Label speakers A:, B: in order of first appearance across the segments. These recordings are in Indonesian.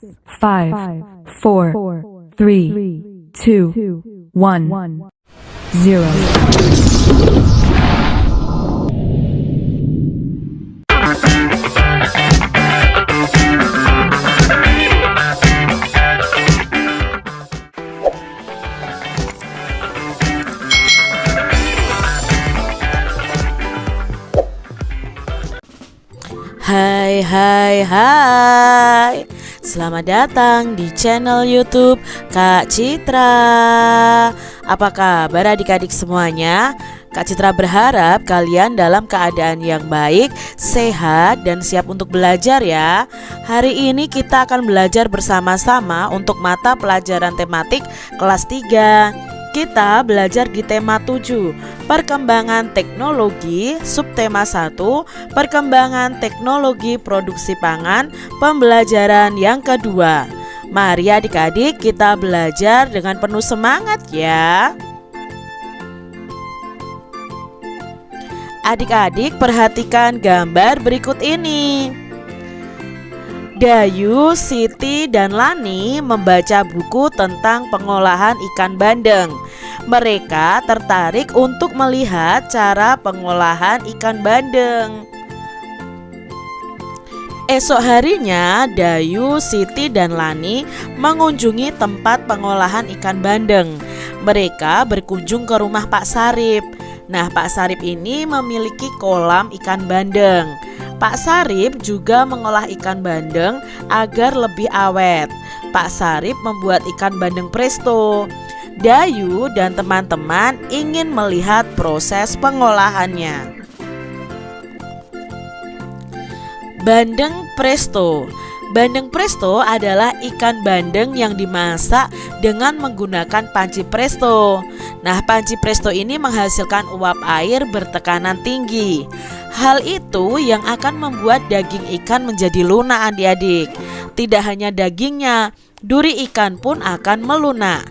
A: 5, 4, 3, 2, 1, 0.
B: Hai, selamat datang di channel YouTube Kak Citra. Apa kabar adik-adik semuanya? Kak Citra berharap kalian dalam keadaan yang baik, sehat, dan siap untuk belajar ya. Hari ini kita akan belajar bersama-sama untuk mata pelajaran tematik kelas 3. Kita belajar di tema 7, perkembangan teknologi, subtema 1, perkembangan teknologi produksi pangan, pembelajaran yang kedua. Mari adik-adik kita belajar dengan penuh semangat ya. Adik-adik perhatikan gambar berikut ini. Dayu, Siti, dan Lani membaca buku tentang pengolahan ikan bandeng. Mereka tertarik untuk melihat cara pengolahan ikan bandeng. Esok harinya, Dayu, Siti, dan Lani mengunjungi tempat pengolahan ikan bandeng. Mereka berkunjung ke rumah Pak Sarip. Nah, Pak Sarip ini memiliki kolam ikan bandeng. Pak Sarip juga mengolah ikan bandeng agar lebih awet. Pak Sarip membuat ikan bandeng presto. Dayu dan teman-teman ingin melihat proses pengolahannya. Bandeng presto. Bandeng presto adalah ikan bandeng yang dimasak dengan menggunakan panci presto. Nah, panci presto ini menghasilkan uap air bertekanan tinggi. Hal itu yang akan membuat daging ikan menjadi lunak adik-adik. Tidak hanya dagingnya, duri ikan pun akan melunak.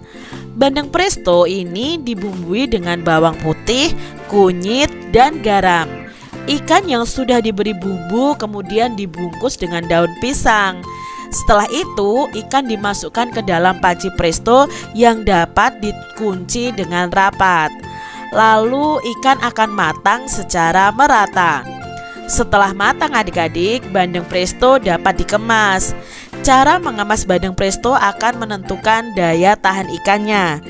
B: Bandeng presto ini dibumbui dengan bawang putih, kunyit, dan garam. Ikan yang sudah diberi bumbu kemudian dibungkus dengan daun pisang. Setelah itu, ikan dimasukkan ke dalam panci presto yang dapat dikunci dengan rapat. Lalu ikan akan matang secara merata. Setelah matang adik-adik, bandeng presto dapat dikemas. Cara mengemas bandeng presto akan menentukan daya tahan ikannya.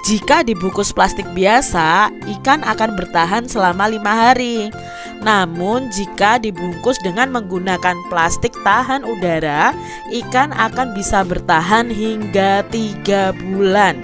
B: Jika dibungkus plastik biasa, ikan akan bertahan selama 5 hari. Namun jika dibungkus dengan menggunakan plastik tahan udara, ikan akan bisa bertahan hingga 3 bulan.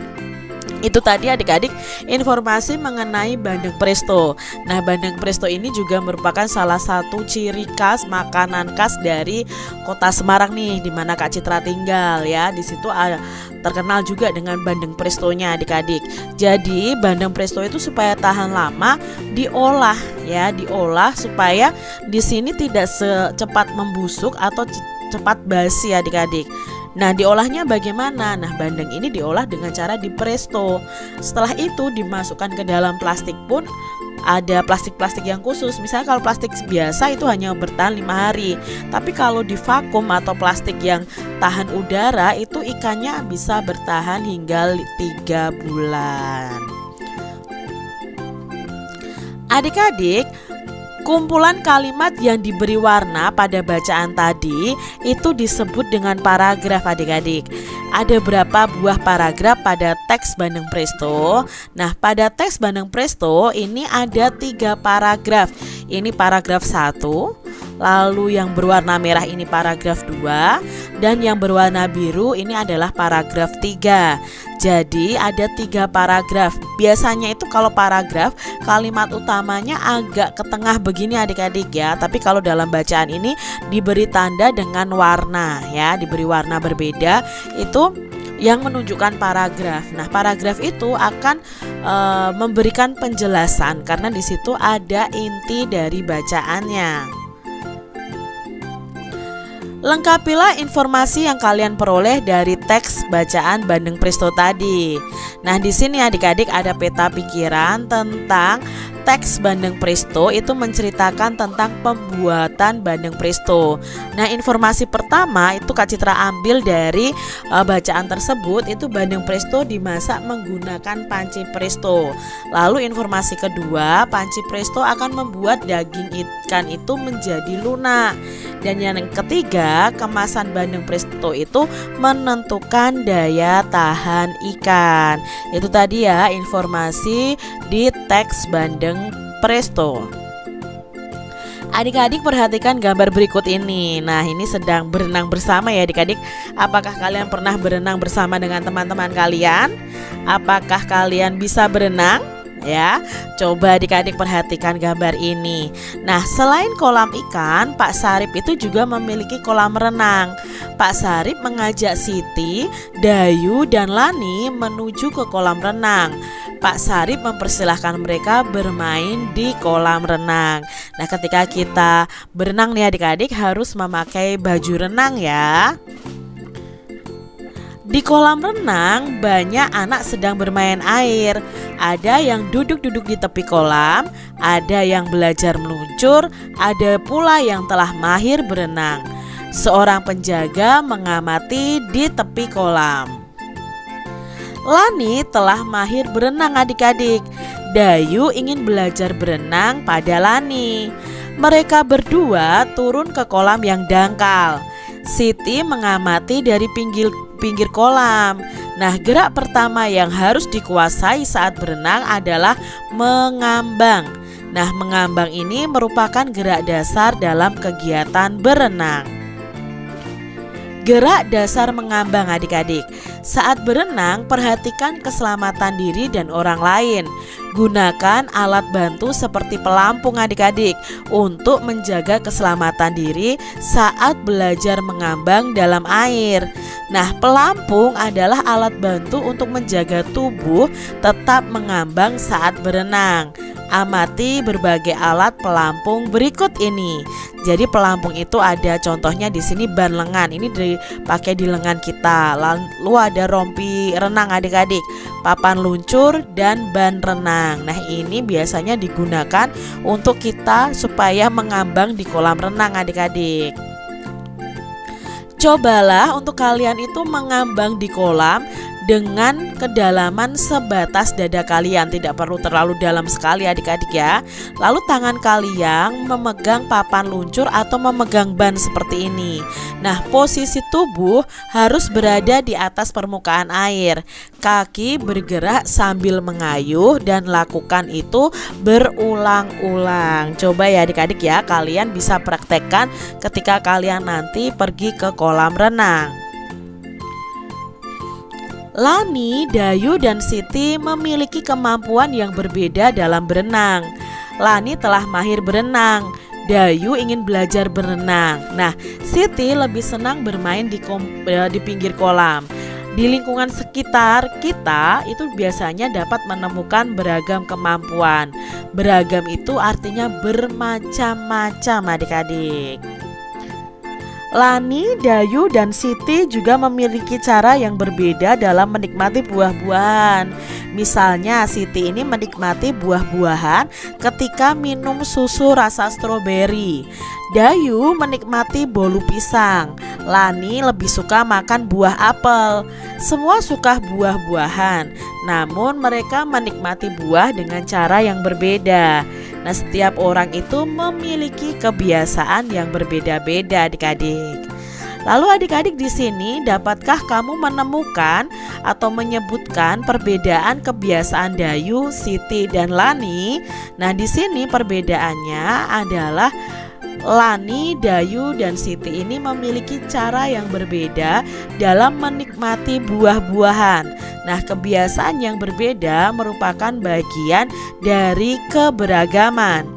B: Itu tadi adik-adik informasi mengenai bandeng presto. Nah, bandeng presto ini juga merupakan salah satu ciri khas makanan khas dari kota Semarang nih, di mana Kak Citra tinggal ya. Di situ ada terkenal juga dengan bandeng prestonya adik-adik. Jadi bandeng presto itu supaya tahan lama diolah ya, diolah supaya di sini tidak secepat membusuk atau cepat basi adik-adik. Nah, diolahnya bagaimana? Nah, bandeng ini diolah dengan cara di presto. Setelah itu dimasukkan ke dalam plastik pun ada plastik-plastik yang khusus. Misalnya kalau plastik biasa itu hanya bertahan 5 hari. Tapi kalau di vakum atau plastik yang tahan udara itu ikannya bisa bertahan hingga 3 bulan. Adik-adik, kumpulan kalimat yang diberi warna pada bacaan tadi itu disebut dengan paragraf adik-adik. Ada berapa buah paragraf pada teks bandeng presto? Nah, pada teks bandeng presto ini ada 3 paragraf. Ini paragraf 1, lalu yang berwarna merah ini paragraf 2, dan yang berwarna biru ini adalah paragraf 3. Jadi ada 3 paragraf. Biasanya itu kalau paragraf kalimat utamanya agak ke tengah begini adik-adik ya. Tapi kalau dalam bacaan ini diberi tanda dengan warna ya, diberi warna berbeda, itu yang menunjukkan paragraf. Nah, paragraf itu akan memberikan penjelasan karena di situ ada inti dari bacaannya. Lengkapilah informasi yang kalian peroleh dari teks bacaan bandeng presto tadi. Nah, di sini adik-adik ada peta pikiran tentang teks Bandeng Presto itu menceritakan tentang pembuatan bandeng presto. Nah, informasi pertama itu Kak Citra ambil dari bacaan tersebut, itu bandeng presto dimasak menggunakan panci presto. Lalu informasi kedua, panci presto akan membuat daging ikan itu menjadi lunak. Dan yang ketiga, kemasan bandeng presto itu menentukan daya tahan ikan. Itu tadi ya informasi di teks Bandeng Presto. Adik-adik perhatikan gambar berikut ini. Nah, ini sedang berenang bersama ya adik-adik. Apakah kalian pernah berenang bersama dengan teman-teman kalian? Apakah kalian bisa berenang? Ya, coba adik-adik perhatikan gambar ini. Nah, selain kolam ikan, Pak Sarip itu juga memiliki kolam renang. Pak Sarip mengajak Siti, Dayu, dan Lani menuju ke kolam renang. Pak Sarip mempersilahkan mereka bermain di kolam renang. Nah, ketika kita berenang nih adik-adik harus memakai baju renang ya. Di kolam renang banyak anak sedang bermain air. Ada yang duduk-duduk di tepi kolam, ada yang belajar meluncur, ada pula yang telah mahir berenang. Seorang penjaga mengamati di tepi kolam. Lani telah mahir berenang adik-adik. Dayu ingin belajar berenang pada Lani. Mereka berdua turun ke kolam yang dangkal. Siti mengamati dari pinggir kolam. Nah, gerak pertama yang harus dikuasai saat berenang adalah mengambang. Nah, mengambang ini merupakan gerak dasar dalam kegiatan berenang. Gerak dasar mengambang adik-adik. Saat berenang, perhatikan keselamatan diri dan orang lain. Gunakan alat bantu seperti pelampung adik-adik untuk menjaga keselamatan diri saat belajar mengambang dalam air. Nah, pelampung adalah alat bantu untuk menjaga tubuh tetap mengambang saat berenang. Amati berbagai alat pelampung berikut ini. Jadi pelampung itu ada contohnya di sini ban lengan. Ini dipakai di lengan kita. Lalu ada rompi renang adik-adik, papan luncur dan ban renang. Nah, ini biasanya digunakan untuk kita supaya mengambang di kolam renang adik-adik. Cobalah untuk kalian itu mengambang di kolam dengan kedalaman sebatas dada kalian. Tidak perlu terlalu dalam sekali adik-adik ya. Lalu tangan kalian memegang papan luncur atau memegang ban seperti ini. Nah, posisi tubuh harus berada di atas permukaan air. Kaki bergerak sambil mengayuh dan lakukan itu berulang-ulang. Coba ya adik-adik ya, kalian bisa praktekkan ketika kalian nanti pergi ke kolam renang. Lani, Dayu, dan Siti memiliki kemampuan yang berbeda dalam berenang. Lani telah mahir berenang, Dayu ingin belajar berenang. Nah, Siti lebih senang bermain di pinggir kolam. Di lingkungan sekitar kita itu biasanya dapat menemukan beragam kemampuan. Beragam itu artinya bermacam-macam adik-adik. Lani, Dayu, dan Siti juga memiliki cara yang berbeda dalam menikmati buah-buahan. Misalnya Siti ini menikmati buah-buahan ketika minum susu rasa stroberi. Dayu menikmati bolu pisang. Lani lebih suka makan buah apel. Semua suka buah-buahan, namun mereka menikmati buah dengan cara yang berbeda. Nah, setiap orang itu memiliki kebiasaan yang berbeda-beda adik-adik. Lalu adik-adik di sini dapatkah kamu menemukan atau menyebutkan perbedaan kebiasaan Dayu, Siti, dan Lani? Nah, di sini perbedaannya adalah Lani, Dayu, dan Siti ini memiliki cara yang berbeda dalam menikmati buah-buahan. Nah, kebiasaan yang berbeda merupakan bagian dari keberagaman.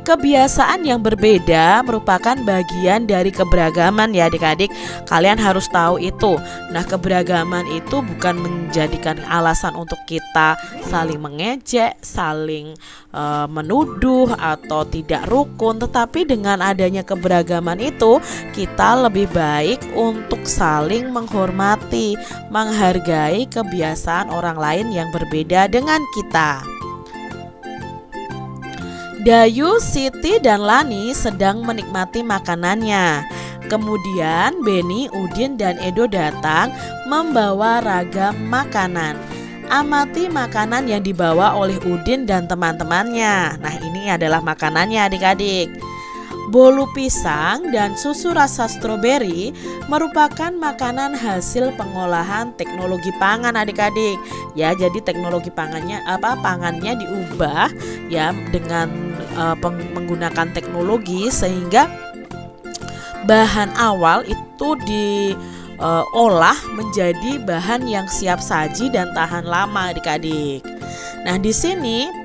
B: Kebiasaan yang berbeda merupakan bagian dari keberagaman ya adik-adik. Kalian harus tahu itu. Nah, keberagaman itu bukan menjadikan alasan untuk kita saling mengejek, saling menuduh atau tidak rukun. Tetapi dengan adanya keberagaman itu, kita lebih baik untuk saling menghormati, menghargai kebiasaan orang lain yang berbeda dengan kita. Dayu, Siti, dan Lani sedang menikmati makanannya. Kemudian Beni, Udin, dan Edo datang membawa ragam makanan. Amati makanan yang dibawa oleh Udin dan teman-temannya. Nah, ini adalah makanannya adik-adik. Bolu pisang dan susu rasa stroberi merupakan makanan hasil pengolahan teknologi pangan adik-adik. Ya, jadi teknologi pangannya pangannya diubah ya dengan menggunakan teknologi sehingga bahan awal itu diolah menjadi bahan yang siap saji dan tahan lama adik-adik. Nah, di sini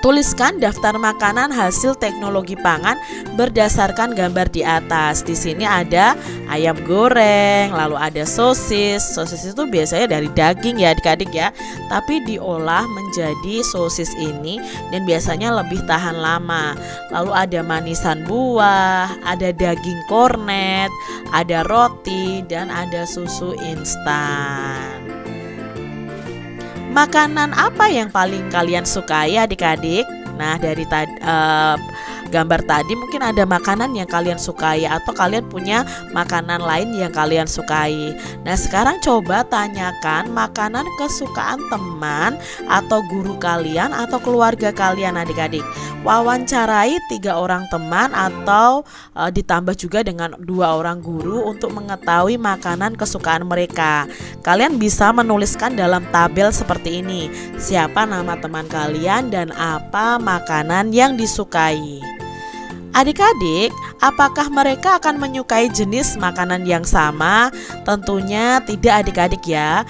B: tuliskan daftar makanan hasil teknologi pangan berdasarkan gambar di atas. Di sini ada ayam goreng, lalu ada sosis. Sosis itu biasanya dari daging ya adik-adik ya, tapi diolah menjadi sosis ini dan biasanya lebih tahan lama. Lalu ada manisan buah, ada daging kornet, ada roti, dan ada susu instan. Makanan apa yang paling kalian sukai adik-adik? Nah, dari gambar tadi mungkin ada makanan yang kalian sukai atau kalian punya makanan lain yang kalian sukai. Nah, sekarang coba tanyakan makanan kesukaan teman atau guru kalian atau keluarga kalian adik-adik. Wawancarai 3 orang teman atau ditambah juga dengan 2 orang guru untuk mengetahui makanan kesukaan mereka. Kalian bisa menuliskan dalam tabel seperti ini. Siapa nama teman kalian dan apa makanan yang disukai. Adik-adik, apakah mereka akan menyukai jenis makanan yang sama? Tentunya tidak adik-adik ya.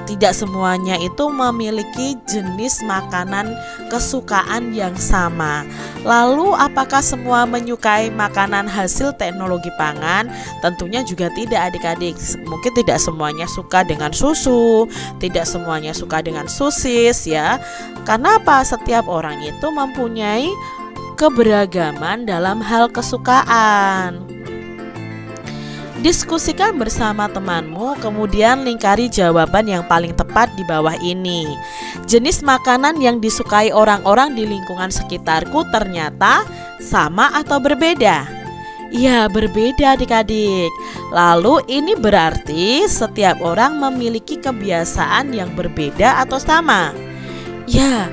B: Tidak semuanya itu memiliki jenis makanan kesukaan yang sama. Lalu apakah semua menyukai makanan hasil teknologi pangan? Tentunya juga tidak adik-adik. Mungkin tidak semuanya suka dengan susu, tidak semuanya suka dengan sosis ya. Karena apa? Setiap orang itu mempunyai keberagaman dalam hal kesukaan. Diskusikan bersama temanmu, kemudian lingkari jawaban yang paling tepat di bawah ini. Jenis makanan yang disukai orang-orang di lingkungan sekitarku ternyata sama atau berbeda? Ya, berbeda adik-adik. Lalu ini berarti setiap orang memiliki kebiasaan yang berbeda atau sama? Ya,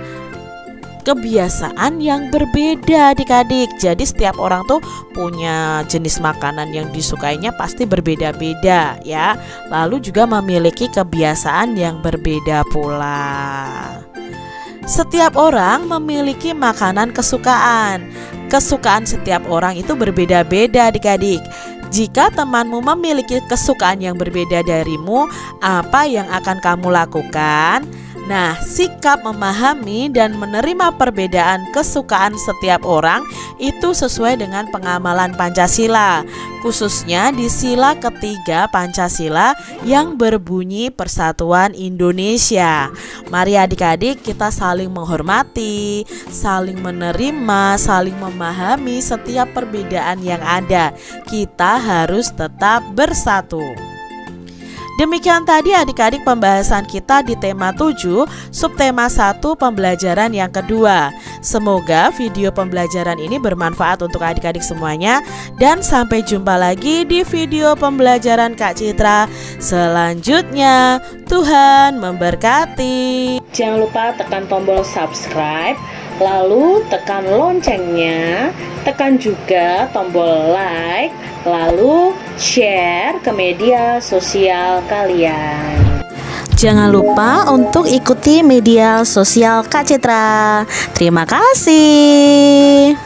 B: kebiasaan yang berbeda adik-adik. Jadi setiap orang tuh punya jenis makanan yang disukainya pasti berbeda-beda ya. Lalu juga memiliki kebiasaan yang berbeda pula. Setiap orang memiliki makanan kesukaan. Kesukaan setiap orang itu berbeda-beda adik-adik. Jika temanmu memiliki kesukaan yang berbeda darimu, apa yang akan kamu lakukan? Nah, sikap memahami dan menerima perbedaan kesukaan setiap orang itu sesuai dengan pengamalan Pancasila, khususnya di sila ketiga Pancasila yang berbunyi Persatuan Indonesia. Mari adik-adik kita saling menghormati, saling menerima, saling memahami setiap perbedaan yang ada. Kita harus tetap bersatu. Demikian tadi adik-adik pembahasan kita di tema 7, subtema 1 pembelajaran yang kedua. Semoga video pembelajaran ini bermanfaat untuk adik-adik semuanya. Dan sampai jumpa lagi di video pembelajaran Kak Citra selanjutnya. Tuhan memberkati. Jangan lupa tekan tombol subscribe, lalu tekan loncengnya, tekan juga tombol like, lalu share ke media sosial kalian. Jangan lupa untuk ikuti media sosial Kak Citra. Terima kasih.